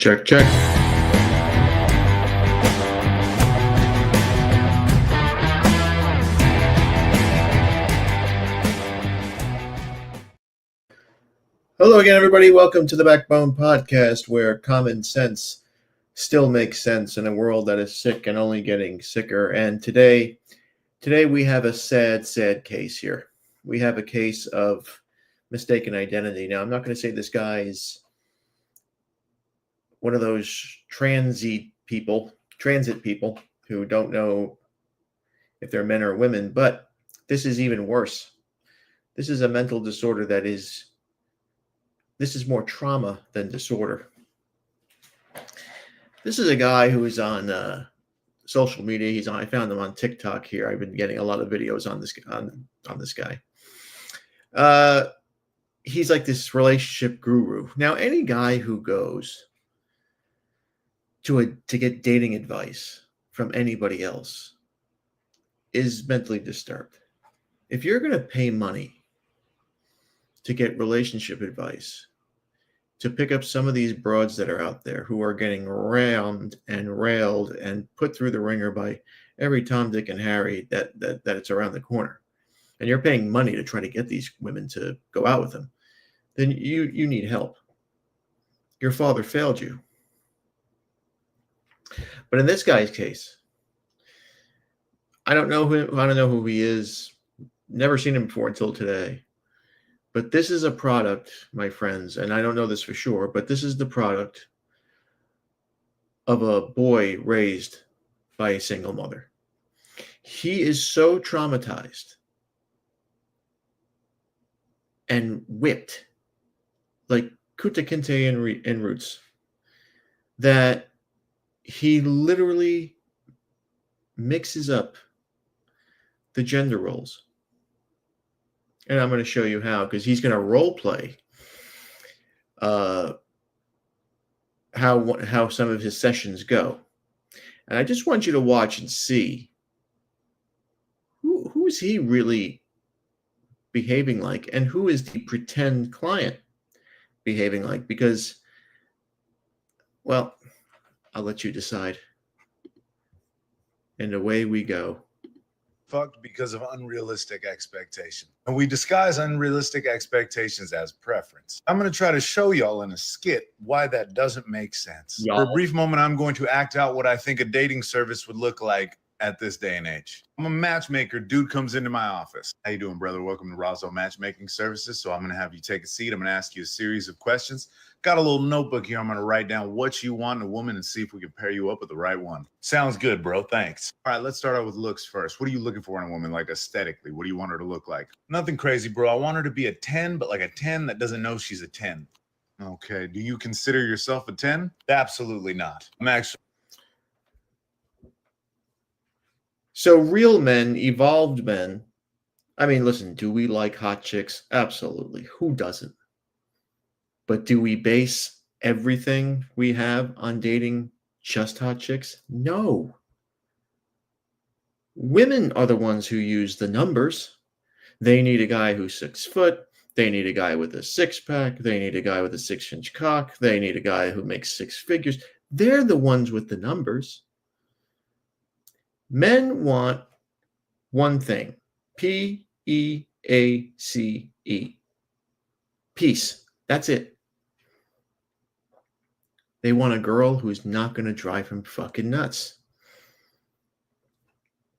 Check, check. Hello again, everybody. Welcome to the Backbone Podcast, where common sense still makes sense in a world that is sick and only getting sicker. And today we have a sad case here. We have a case of mistaken identity. Now, I'm not going to say this guy is one of those transit people who don't know if they're men or women, but this is even worse. This is a mental disorder this is more trauma than disorder. This is a guy who is on social media. I found him on TikTok here. I've been getting a lot of videos on this guy. He's like this relationship guru. Now, any guy who goes to get dating advice from anybody else is mentally disturbed. If you're going to pay money to get relationship advice, to pick up some of these broads that are out there who are getting rammed and railed and put through the ringer by every Tom, Dick, and Harry that it's around the corner, and you're paying money to try to get these women to go out with them, then you need help. Your father failed you. But in this guy's case, I don't know who he is. Never seen him before until today. But this is a product, my friends, and I don't know this for sure, but this is the product of a boy raised by a single mother. He is so traumatized and whipped like Kunta Kinte and Roots that he literally mixes up the gender roles. And I'm going to show you how, because he's going to role play how some of his sessions go. And I just want you to watch and see who is he really behaving like, and who is the pretend client behaving like, because, well, I'll let you decide. And away we go. Fucked because of unrealistic expectations. And we disguise unrealistic expectations as preference. I'm going to try to show y'all in a skit why that doesn't make sense. Y'all. For a brief moment, I'm going to act out what I think a dating service would look like at this day and age. I'm a matchmaker. Dude comes into my office. How you doing, brother? Welcome to Roswell Matchmaking Services. So I'm going to have you take a seat. I'm going to ask you a series of questions. Got a little notebook here. I'm going to write down what you want in a woman and see if we can pair you up with the right one. Sounds good, bro. Thanks. All right, let's start out with looks first. What are you looking for in a woman, like aesthetically? What do you want her to look like? Nothing crazy, bro. I want her to be a 10, but like a 10 that doesn't know she's a 10. Okay. Do you consider yourself a 10? Absolutely not. I'm actually... So real men, evolved men, I mean, listen, do we like hot chicks? Absolutely. Who doesn't? But do we base everything we have on dating just hot chicks? No. Women are the ones who use the numbers. They need a guy who's 6 foot. They need a guy with a 6-pack. They need a guy with a 6-inch cock. They need a guy who makes 6 figures. They're the ones with the numbers. Men want one thing. Peace. Peace. That's it. They want a girl who's not going to drive him fucking nuts.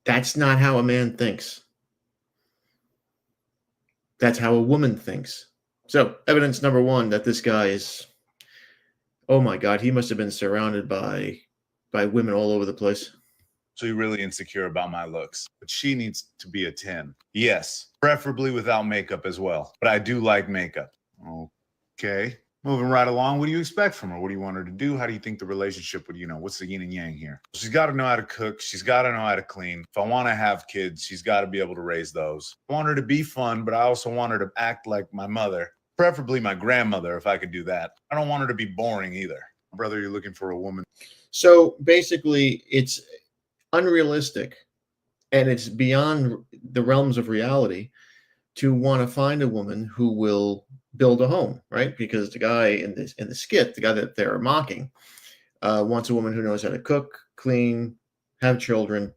That's not how a man thinks. That's how a woman thinks. So, evidence number one that this guy is, oh my God, he must have been surrounded by women all over the place. So you're really insecure about my looks, but she needs to be a 10. Yes, preferably without makeup as well, but I do like makeup. Okay, moving right along. What do you expect from her? What do you want her to do? How do you think the relationship would, what's the yin and yang here? She's got to know how to cook. She's got to know how to clean. If I want to have kids, she's got to be able to raise those. I want her to be fun, but I also want her to act like my mother, preferably my grandmother, if I could do that. I don't want her to be boring either. Brother, you're looking for a woman. So basically, it's unrealistic, and it's beyond the realms of reality to want to find a woman who will build a home, right? Because the guy in the skit, the guy that they're mocking, wants a woman who knows how to cook, clean, have children,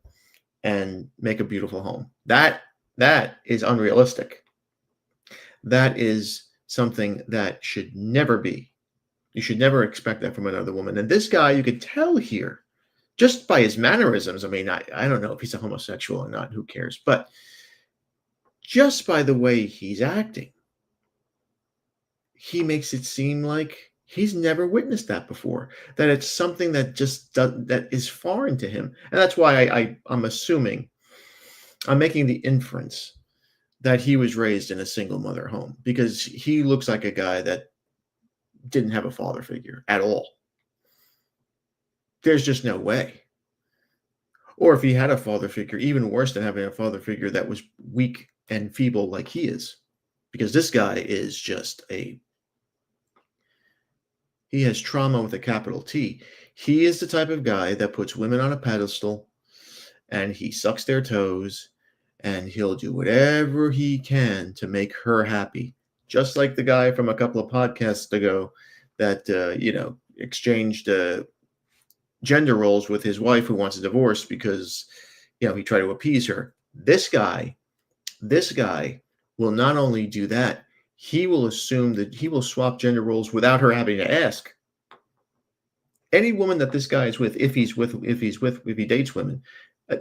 and make a beautiful home. That is unrealistic. That is something that should never be. You should never expect that from another woman. And this guy, you could tell here, just by his mannerisms. I mean, I don't know if he's a homosexual or not. Who cares? But just by the way he's acting, he makes it seem like he's never witnessed that before. That it's something that that is foreign to him, and that's why I'm assuming, I'm making the inference that he was raised in a single mother home, because he looks like a guy that didn't have a father figure at all. There's just no way. Or if he had a father figure, even worse than having a father figure that was weak and feeble like he is. Because this guy is just he has trauma with a capital T. He is the type of guy that puts women on a pedestal and he sucks their toes and he'll do whatever he can to make her happy. Just like the guy from a couple of podcasts ago that, exchanged gender roles with his wife who wants a divorce because, he tried to appease her. This guy will not only do that, he will assume that he will swap gender roles without her having to ask. Any woman that this guy is with, if he dates women,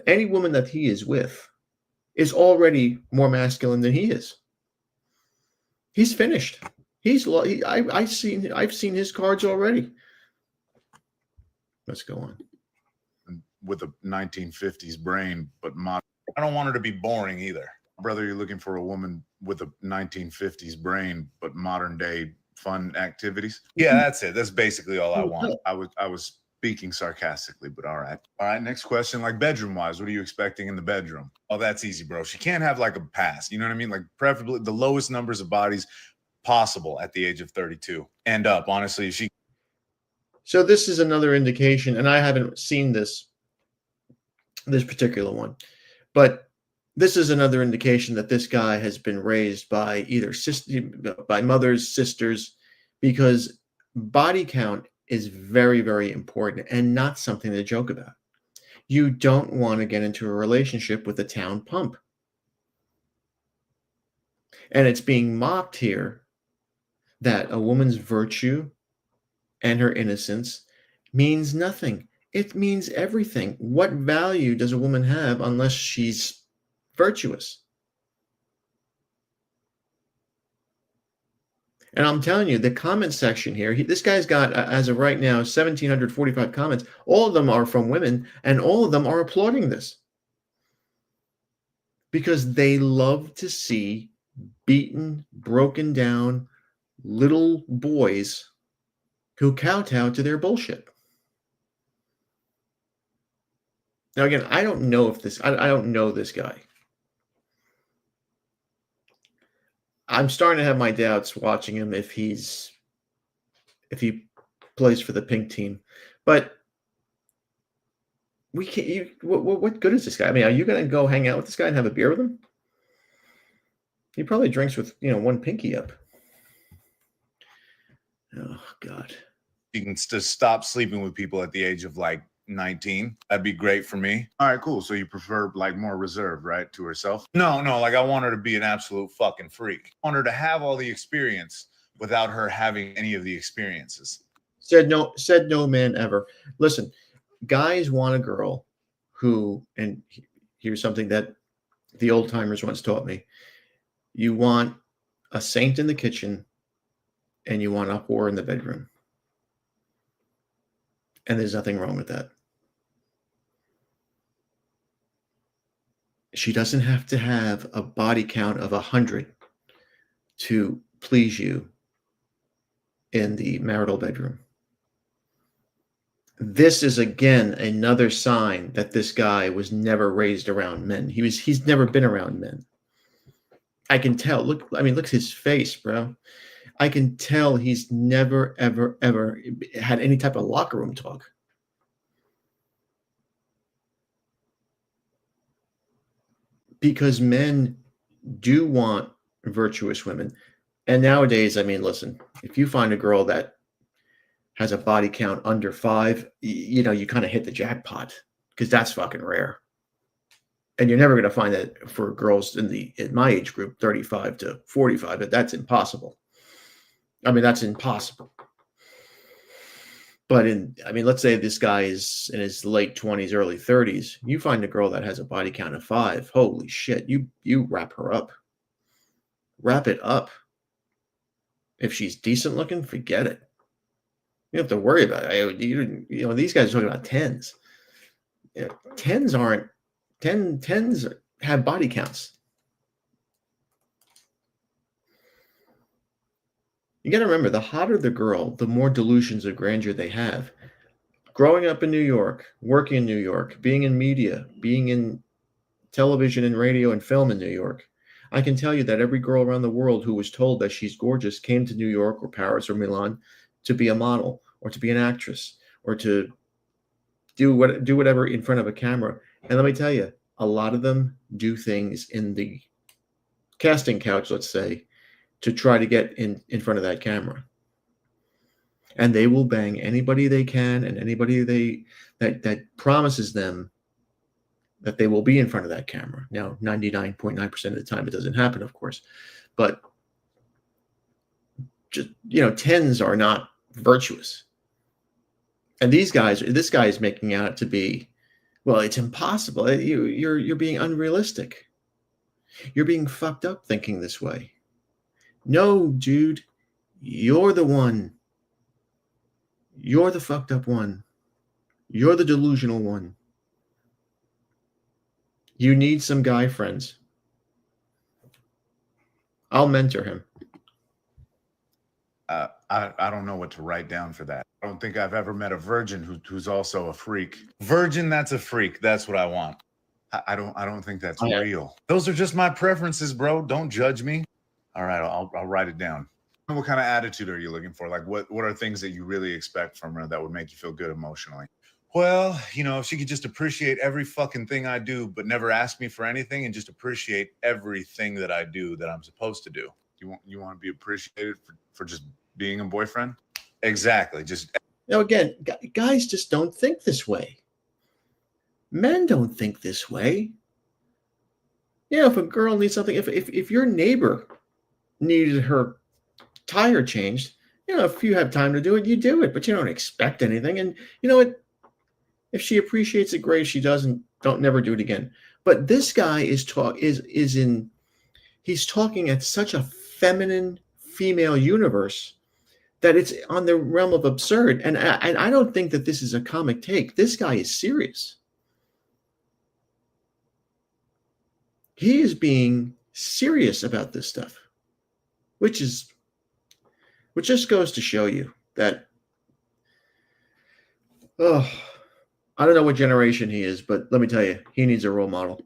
any woman that he is with is already more masculine than he is. He's finished. I've seen his cards already. Let's go on. With a 1950s brain, but modern. I don't want her to be boring either. Brother, you're looking for a woman with a 1950s brain, but modern day fun activities. Yeah, that's it. That's basically all I want. I was speaking sarcastically, but all right. All right, next question. Like bedroom wise, what are you expecting in the bedroom? Oh, that's easy, bro. She can't have like a past. You know what I mean? Like preferably the lowest numbers of bodies possible at the age of 32 and up. Honestly, if she. So this is another indication, and I haven't seen this particular one, but this is another indication that this guy has been raised by either by mothers, sisters, because body count is very, very important and not something to joke about. You don't want to get into a relationship with a town pump. And it's being mocked here that a woman's virtue and her innocence means nothing. It means everything. What value does a woman have unless she's virtuous? And I'm telling you, the comment section here, this guy's got, as of right now, 1,745 comments. All of them are from women, and all of them are applauding this because they love to see beaten, broken down little boys who kowtow to their bullshit. Now, again, I don't know if this, I don't know this guy. I'm starting to have my doubts watching him if he plays for the pink team. But we can't. What good is this guy? I mean, are you going to go hang out with this guy and have a beer with him? He probably drinks with one pinky up. Oh God. You can just stop sleeping with people at the age of like 19. That'd be great for me. All right, cool. So you prefer like more reserved, right, to herself? No, like I want her to be an absolute fucking freak. I want her to have all the experience without her having any of the experiences. Said no man ever. Listen, guys want a girl who, and here's something that the old timers once taught me: you want a saint in the kitchen and you want a whore in the bedroom. And there's nothing wrong with that. She doesn't have to have a body count of 100 to please you in the marital bedroom. This is again another sign that this guy was never raised around men. He's never been around men. I can tell. Look at his face, bro. I can tell he's never, ever, ever had any type of locker room talk. Because men do want virtuous women. And nowadays, I mean, listen, if you find a girl that has a body count under 5, you know, you kind of hit the jackpot because that's fucking rare. And you're never going to find that for girls in my age group, 35 to 45. But that's impossible. I mean, that's impossible. But I mean, let's say this guy is in his late 20s, early 30s. You find a girl that has a body count of 5. Holy shit! You wrap her up. Wrap it up. If she's decent looking, forget it. You don't have to worry about it. You know, these guys are talking about 10s. You know, 10s aren't 10s have body counts. You got to remember, the hotter the girl, the more delusions of grandeur they have. Growing up in New York, working in New York, being in media, being in television and radio and film in New York, I can tell you that every girl around the world who was told that she's gorgeous came to New York or Paris or Milan to be a model or to be an actress or to do whatever in front of a camera. And let me tell you, a lot of them do things in the casting couch, let's say, to try to get in front of that camera. And they will bang anybody they can and anybody that promises them that they will be in front of that camera. Now, 99.9% of the time, it doesn't happen, of course. But just, you know, 10s are not virtuous. And this guy is making out to be, well, it's impossible. You're being unrealistic. You're being fucked up thinking this way. No, dude, you're the one. You're the fucked up one. You're the delusional one. You need some guy friends. I'll mentor him. I don't know what to write down for that. I don't think I've ever met a virgin who's also a freak. Virgin, that's a freak. That's what I want. I don't think that's real. Those are just my preferences, bro. Don't judge me. All right, I'll write it down. What kind of attitude are you looking for? Like, what are things that you really expect from her that would make you feel good emotionally? Well, you know, if she could just appreciate every fucking thing I do, but never ask me for anything and just appreciate everything that I do that I'm supposed to do. You want to be appreciated for just being a boyfriend? Exactly. Just, you know, again, guys just don't think this way. Men don't think this way. You know, if a girl needs something, if your neighbor needed her tire changed, you know, if you have time to do it, you do it, but you don't expect anything. And you know what? If she appreciates it, great. If she doesn't, don't never do it again. But this guy he's talking at such a feminine female universe that it's on the realm of absurd. And I don't think that this is a comic take. This guy is serious. He is being serious about this stuff, which just goes to show you that, I don't know what generation he is, but let me tell you, he needs a role model.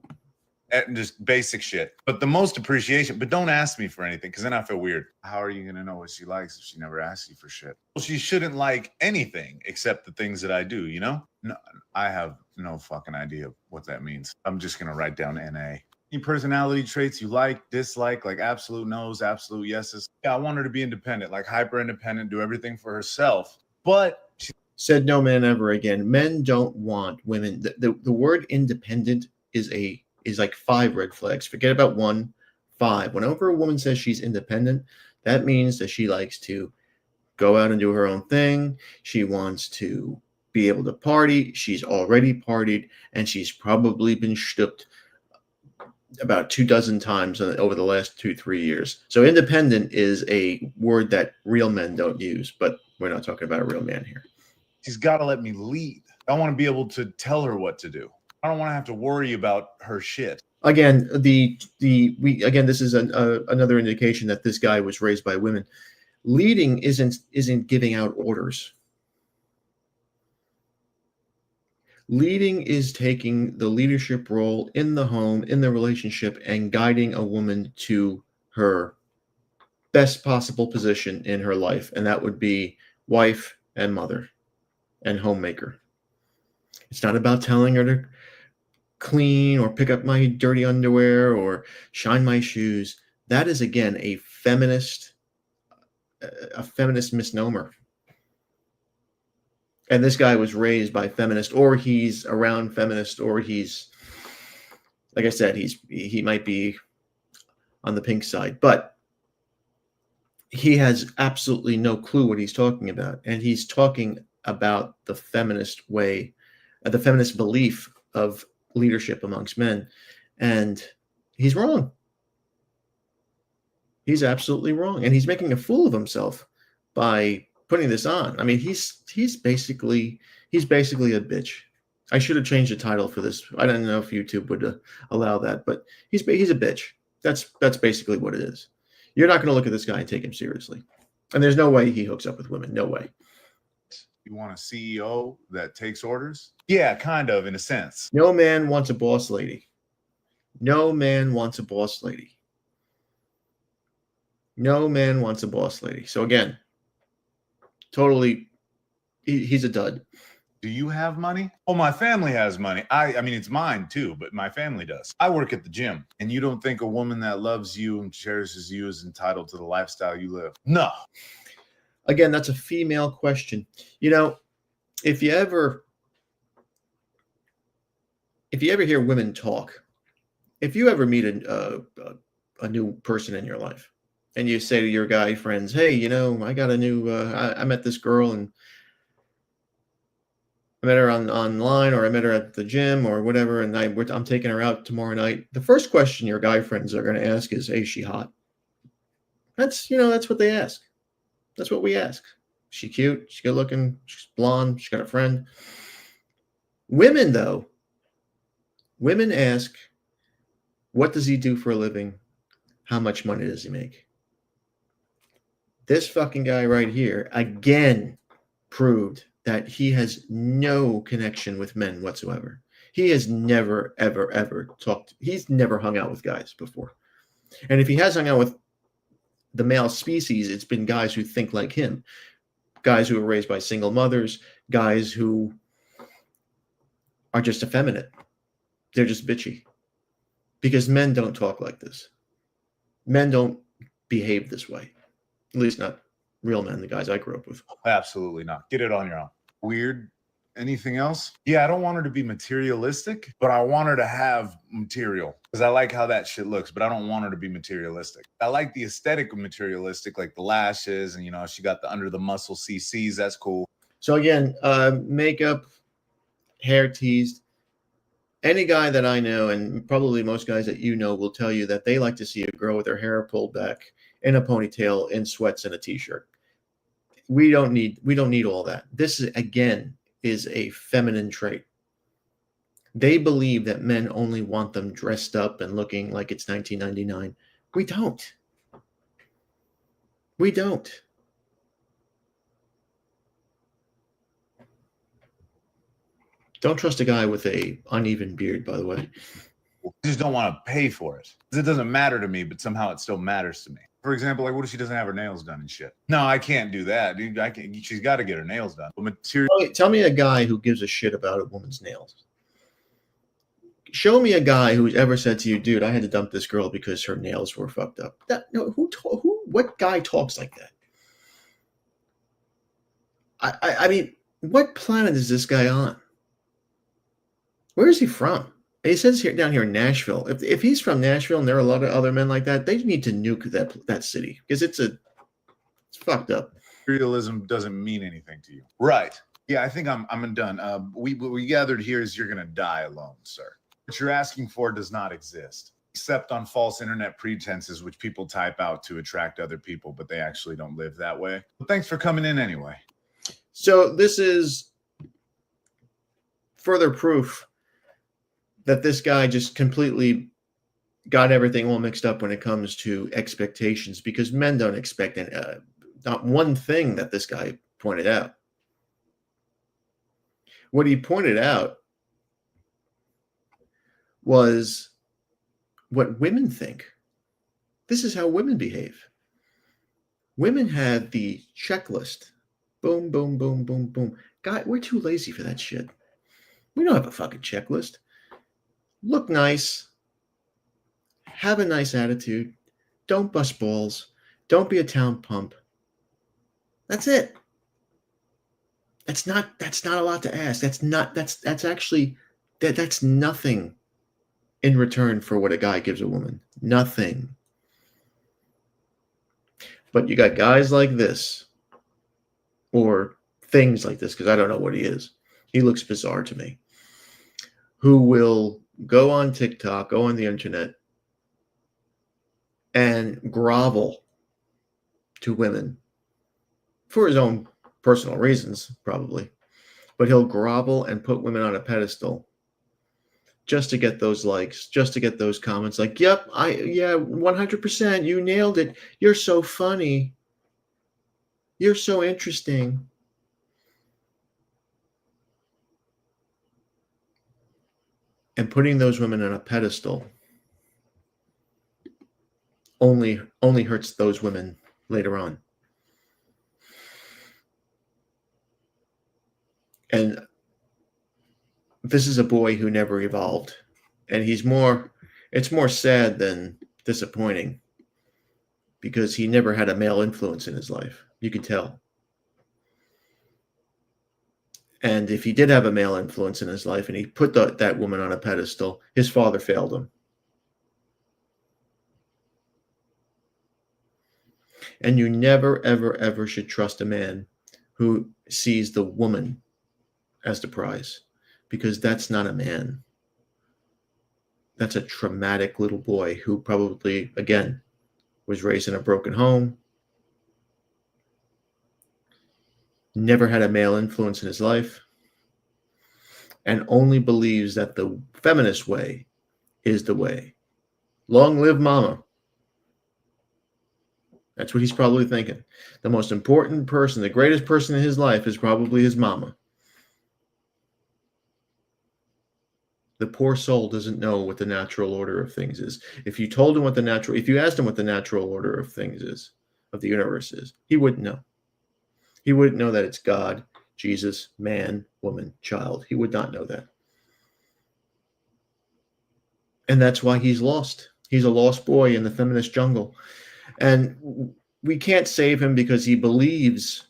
And just basic shit. But the most appreciation, but don't ask me for anything because then I feel weird. How are you going to know what she likes if she never asks you for shit? Well, she shouldn't like anything except the things that I do, you know? No, I have no fucking idea what that means. I'm just going to write down NA. Any personality traits you like, dislike, like absolute no's, absolute yeses? Yeah, I want her to be independent, like hyper independent, do everything for herself. But she said no man ever again. Men don't want women. The word independent is like 5 red flags. Forget about 1, 5. Whenever a woman says she's independent, that means that she likes to go out and do her own thing. She wants to be able to party. She's already partied, and she's probably been stooped about 24 times over the last 2-3 years. So independent is a word that real men don't use, but we're not talking about a real man here. She's got to let me lead. I want to be able to tell her what to do. I don't want to have to worry about her shit. Again, this is another indication that this guy was raised by women. Leading isn't giving out orders. Leading is taking the leadership role in the home, in the relationship, and guiding a woman to her best possible position in her life. And that would be wife and mother and homemaker. It's not about telling her to clean or pick up my dirty underwear or shine my shoes. That is, again, a feminist a feminist misnomer. And this guy was raised by feminists, or he's around feminists, or he's, like I said, he might be on the pink side, but he has absolutely no clue what he's talking about. And he's talking about the feminist way, the feminist belief of leadership amongst men. And he's wrong. He's absolutely wrong. And he's making a fool of himself by putting this on. I mean, he's basically a bitch. I should have changed the title for this. I don't know if YouTube would allow that, but he's a bitch. That's basically what it is. You're not going to look at this guy and take him seriously. And there's no way he hooks up with women. No way. You want a CEO that takes orders? Yeah, kind of, in a sense. No man wants a boss lady. No man wants a boss lady. No man wants a boss lady. So again, totally, he's a dud. Do you have money? Oh, my family has money. I mean, it's mine too, but my family does. I work at the gym, and you don't think a woman that loves you and cherishes you is entitled to the lifestyle you live? No. Again, that's a female question. You know, if you ever hear women talk, if you ever meet a new person in your life, and you say to your guy friends, "Hey, you know, I got a new, I met this girl, and I met her online, or I met her at the gym, or whatever, and I'm taking her out tomorrow night." The first question your guy friends are going to ask is, "Hey, is she hot?" That's what they ask. That's what we ask. She cute? She good looking? She's blonde? She got a friend? Women, though, women ask, "What does he do for a living? How much money does he make?" This fucking guy right here again proved that he has no connection with men whatsoever. He has never, ever, ever he's never hung out with guys before. And if he has hung out with the male species, it's been guys who think like him, guys who are raised by single mothers, guys who are just effeminate. They're just bitchy. Because men don't talk like this. Men don't behave this way. At least not real men, the guys I grew up with. Absolutely not. Get it on your own. Weird. Anything else? Yeah, I don't want her to be materialistic, but I want her to have material, because I like how that shit looks, but I don't want her to be materialistic. I like the aesthetic of materialistic, like the lashes, and, you know, she got the under the muscle CCs. That's cool. So again, makeup, hair teased. Any guy that I know, and probably most guys that you know, will tell you that they like to see a girl with her hair pulled back, in a ponytail, in sweats, and a t-shirt. We don't need all that. This is, again, is a feminine trait. They believe that men only want them dressed up and looking like it's 1999. We don't. We don't. Don't trust a guy with a uneven beard, by the way. I just don't want to pay for it. It doesn't matter to me, but somehow it still matters to me. For example, like, what if she doesn't have her nails done and shit? No, I can't do that, dude. She's got to get her nails done. But Tell me a guy who gives a shit about a woman's nails. Show me a guy who's ever said to you, "Dude, I had to dump this girl because her nails were fucked up." What guy talks like that? I mean, what planet is this guy on? Where is he from? He says here down here in Nashville. If he's from Nashville and there are a lot of other men like that, they need to nuke that city, because it's fucked up. Materialism doesn't mean anything to you, right? Yeah, I think I'm done. We gathered here is you're gonna die alone, sir. What you're asking for does not exist, except on false internet pretenses, which people type out to attract other people, but they actually don't live that way. Well, thanks for coming in anyway. So this is further proof that this guy just completely got everything all mixed up when it comes to expectations, because men don't expect not one thing that this guy pointed out. What he pointed out was what women think. This is how women behave. Women have the checklist. Boom, boom, boom, boom, boom. God, we're too lazy for that shit. We don't have a fucking checklist. Look nice. Have a nice attitude. Don't bust balls. Don't be a town pump. That's it. That's not a lot to ask. That's actually that's nothing in return for what a guy gives a woman. Nothing. But you got guys like this, or things like this, because I don't know what he is. He looks bizarre to me. Who will go on TikTok, go on the internet, and grovel to women for his own personal reasons, probably. But he'll grovel and put women on a pedestal just to get those likes, just to get those comments like, yep, 100%, you nailed it. You're so funny. You're so interesting. And putting those women on a pedestal only hurts those women later on. And this is a boy who never evolved. And it's more sad than disappointing, because he never had a male influence in his life. You can tell. And if he did have a male influence in his life and he put that woman on a pedestal, his father failed him. And you never, ever, ever should trust a man who sees the woman as the prize, because that's not a man. That's a traumatic little boy who probably, again, was raised in a broken home, never had a male influence in his life, and only believes that the feminist way is the way. Long live mama. That's what he's probably thinking. The most important person, the greatest person in his life, is probably his mama. The poor soul doesn't know what the natural order of things is. If you asked him what the natural order of things is, of the universe is, he wouldn't know. He wouldn't know that it's God, Jesus, man, woman, child. He would not know that. And that's why he's lost. He's a lost boy in the feminist jungle. And we can't save him because he believes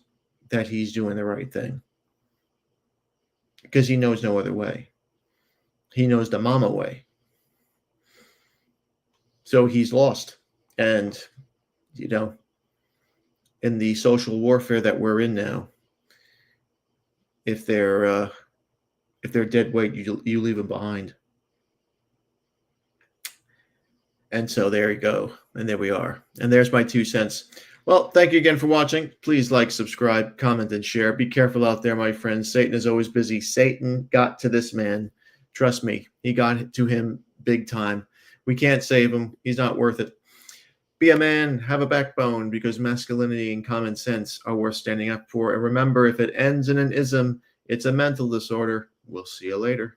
that he's doing the right thing, because he knows no other way. He knows the mama way. So he's lost. And, in the social warfare that we're in now, if they're dead weight, you leave them behind. And so there you go. And there we are. And there's my 2 cents. Well, thank you again for watching. Please like, subscribe, comment, and share. Be careful out there, my friends. Satan is always busy. Satan got to this man. Trust me, he got to him big time. We can't save him. He's not worth it. Be a man, have a backbone, because masculinity and common sense are worth standing up for. And remember, if it ends in an ism, it's a mental disorder. We'll see you later.